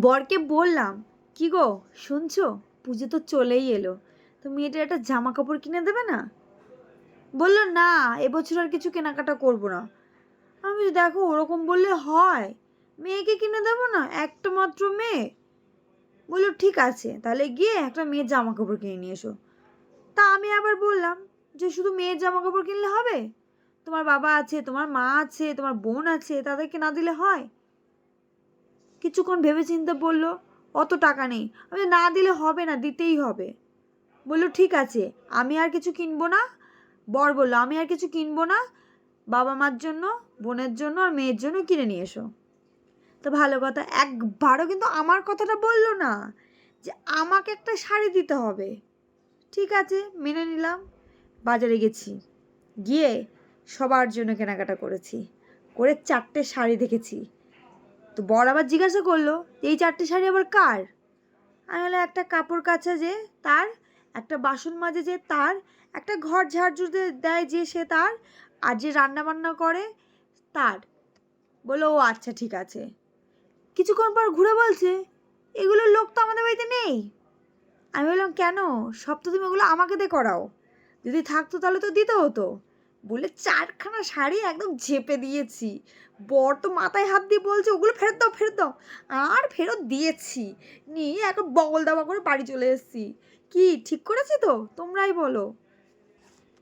বরকে বললাম, কি গো শুনছো, পুজো তো চলেই এলো, তো মেয়েটার একটা জামা কাপড় কিনে দেবে না? বললো না, এবছর আর কিছু কেনাকাটা করবো না। আমি বলছি, দেখো ওরকম বললে হয়? মেয়েকে কিনে দেবো না, একটা মাত্র মেয়ে। বললো ঠিক আছে, তাহলে গিয়ে একটা মেয়ের জামা কাপড় কিনে নিয়ে এসো। তা আমি আবার বললাম যে শুধু মেয়ের জামা কাপড় কিনলে হবে? তোমার বাবা আছে, তোমার মা আছে, তোমার বোন আছে, তাদেরকে না দিলে হয়? কিছুক্ষণ ভেবে চিন্তে বললো, অত টাকা নেই। আমি না দিলে হবে না, দিতেই হবে। বললো ঠিক আছে, আমি আর কিছু কিনবো না। বর বললো আমি আর কিছু কিনবো না, বাবা মার জন্য, বোনের জন্য আর মেয়ের জন্য কিনে নিয়ে এসো। তো ভালো কথা, একবারও কিন্তু আমার কথাটা বললো না যে আমাকে একটা শাড়ি দিতে হবে। ঠিক আছে, মেনে নিলাম। বাজারে গেছি, গিয়ে সবার জন্য কেনাকাটা করেছি, করে 4টে শাড়ি দেখেছি। তো বর আবার জিজ্ঞাসা করলো এই 4টে শাড়ি আবার কার? আমি বললাম একটা কাপড় কাচা যে তার, একটা বাসন মাজে যে তার, একটা ঘর ঝাড় দেয় যে সে তার, আর যে রান্না বান্না করে তার। বললো ও আচ্ছা ঠিক আছে। কিছুক্ষণ পর ঘুরে বলছে, এগুলোর লোক তো আমাদের বাড়িতে নেই। আমি বললাম কেন? সব তো তুমি ওগুলো আমাকে দিয়ে করাও, যদি থাকতো তাহলে তো দিতে হতো। বলে 4খানা শাড়ি একদম ঝেপে দিয়েছি। বর তো মাথায় হাত দিয়ে বলছে ওগুলো ফেরত দাও ফেরত দাও। আর ফেরত দিয়েছি, নিয়ে এখন বগল দাবা করে বাড়ি চলে এসেছি। কি ঠিক করেছি তো? তোমরাই বলো।